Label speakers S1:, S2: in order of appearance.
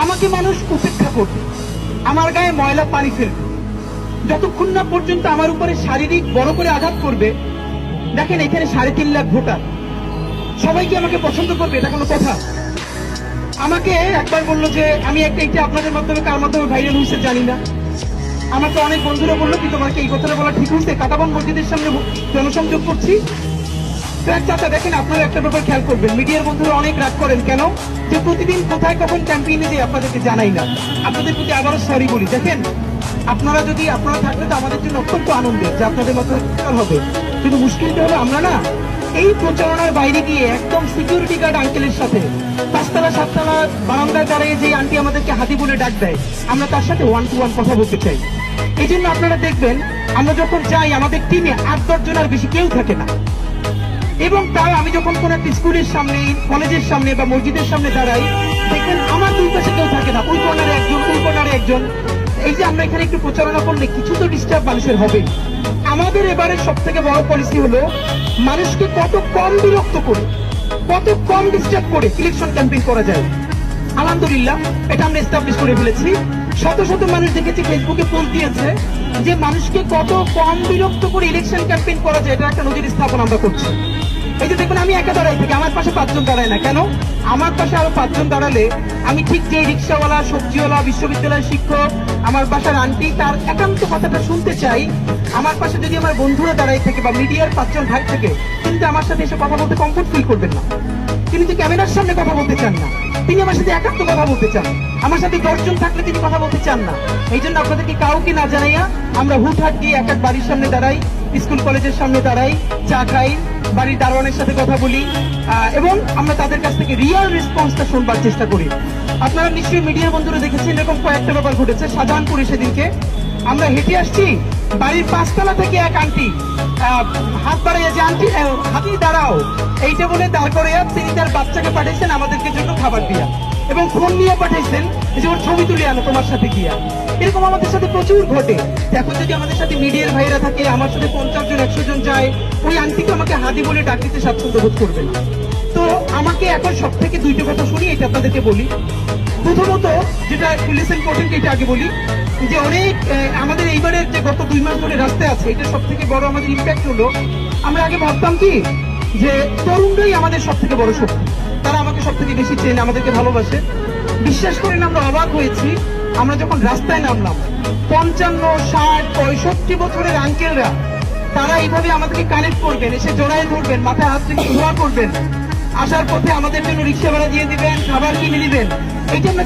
S1: আমাকে মানুষ উপেক্ষা করবে, আমার গায়ে ময়লা পানি ফেলবে, যতক্ষণ না পর্যন্ত আমার উপরে শারীরিক বড় করে আঘাত করবে। দেখেন এখানে 3.5 লাখ ভোটার, সবাই কি আমাকে পছন্দ করবে? এটা কোনো কথা? আমাকে একবার বললো যে আমি এটা আপনাদের মাধ্যমে কার মাধ্যমে ভাইরাল হয়েছে জানি না, আমাকে অনেক বন্ধুরা বললো কি তোমাকে এই কথাটা বলা ঠিক হয়েছে, কাটাবন মসজিদের সামনে জনসংযোগ করছি। তো এক চাচা দেখেন, আপনারা একটা ব্যাপার খেয়াল করবেন, মিডিয়ার বন্ধুরা অনেক রাগ করেন কেন, যে প্রতিদিন কোথায় কখন ক্যাম্পেইনে যে আপনাদেরকে জানাই না। আপনাদের প্রতি আবারও সরি বলি। দেখেন আপনারা থাকলে তো আমাদের জন্য অত্যন্ত আনন্দের যে আপনাদের মতো হবে, কিন্তু মুশকিলটা হলো আমরা না এই প্রচারণার বাইরে গিয়ে একদম সিকিউরিটি গার্ড আঙ্কেলের সাথে 5তলা 7তলা বারান্দায় দাঁড়িয়ে যে আন্টি আমাদেরকে হাতি বলে ডাক দেয়, আমরা তার সাথে 1-to-1 কথা বলতে চাই। এই জন্য আপনারা দেখবেন আমরা যখন যাই আমাদের টিমে 8-10 জনের বেশি কেউ থাকে না, এবং তাই আমি যখন কোন একটা স্কুলের সামনে, কলেজের সামনে বা মসজিদের সামনে দাঁড়াই, দেখবেন আমার দুই পাশে কেউ থাকে না, ওই কর্নারে একজন, ওই কর্নারে একজন। এই যে আমরা এখানে একটু প্রচারণা করলে কিছু তো ডিস্টার্ব মানুষের হবে। আমাদের এবারে সব থেকে বড় পলিসি হলো মানুষকে কত কম বিরক্ত করে, কত কম ডিস্টার্ব করে ইলেকশন ক্যাম্পেইন করা যায়। আলহামদুলিল্লাহ এটা আমরা এস্টাবলিশ করে ফেলেছি। শত শত মানুষ দেখেছি ফেসবুকে পোস্ট দিয়েছে যে মানুষকে কত কম বিরক্ত করে ইলেকশন ক্যাম্পেইন করা যায়, এটা একটা নজির স্থাপন আমরা করছি। এই যে দেখুন আমি একা দাঁড়াই থাকি, আমার পাশে 5 জন দাঁড়ায় না কেন? আমার পাশে আরো 5 জন দাঁড়ালে আমি ঠিক যে রিক্সাওয়ালা, সবজিওয়ালা, বিশ্ববিদ্যালয়ের শিক্ষক, আমার বাসার আন্টি, তার একান্ত কথাটা শুনতে চাই। আমার পাশে যদি আমার বন্ধুরা দাঁড়াই থাকে বা মিডিয়ার 5 জন ভাই থাকে, কিন্তু আমার সাথে এসে কথা বলতে কমফোর্ট ফিল করবেন না। তিনি তো ক্যামেরার সামনে কথা বলতে চান না, তিনি আমার সাথে একান্ত কথা বলতে চান। আমার সাথে 10 জন থাকলে তিনি কথা বলতে চান না। এই জন্য আপনাদেরকে কাউকে না জানাইয়া আমরা হুটহাট গিয়ে এক এক বাড়ির সামনে দাঁড়াই, স্কুল কলেজের সামনে দাঁড়াই, চা খাই, বাড়ির দারোয়ানের সাথে কথা বলি, এবং আমরা তাদের কাছ থেকে রিয়েল রেসপন্সটা শুনবার চেষ্টা করি। আপনারা নিশ্চয়ই মিডিয়ার বন্ধুরা দেখেছেন এরকম কয়েকটা ব্যাপার ঘটেছে। শাহজাহানপুরে সেদিনকে আমরা হেঁটে আসছি, বাড়ির 5তলা থেকে এক আন্টি হাত বাড়াইয়া যে আন্টি হাতি দাঁড়াও এইটা বলে দাঁড় করে তিনি তার বাচ্চাকে পাঠাইছেন আমাদেরকে জন্য খাবার দিয়া, এবং ফোন নিয়ে পাঠাইছেন যে ওর ছবি তুলে আনো তোমার সাথে গিয়া। এরকম আমাদের সাথে প্রচুর ঘটে। এখন যদি আমাদের সাথে মিডিয়ার ভাইরা থাকে, আমার সাথে 50 জন 100 জন যায়, ওই আন্টিকে আমাকে হাদি বলে ডাক দিতে স্বাচ্ছন্দ্য বোধ করবেন। তো আমাকে এখন সব থেকে 2টা কথা শুনি, এটা আপনাদেরকে বলি। প্রথমত যেটা পুলিশ ইম্পর্টেন্ট, এটা আগে বলি যে অনেক আমাদের এইবারের যে গত 2 মাস ধরে রাস্তায় আছে, এটা সব থেকে বড় আমাদের ইম্প্যাক্ট হলো, আমরা আগে ভাবতাম কি যে তরুণরাই আমাদের সব থেকে বড় শক্তি, তারা আমাকে সব থেকে বেশি চেনে, আমাদেরকে ভালোবাসে। বিশ্বাস করেন আমরা অবাক হয়েছি, আমরা যখন রাস্তায় নামলাম 55, 60, 65 বছরের আঙ্কেলরা তারা এইভাবে আমাদেরকে কানেক্ট করবেন, এসে জড়ায় ধরবেন, মাথায় হাত রেখে দোয়া করবেন, আসার পথে আমাদের জন্য রিক্সা ভাড়া দিয়ে দিবেন, খাবার কিনে দিবেন। এইটা আমরা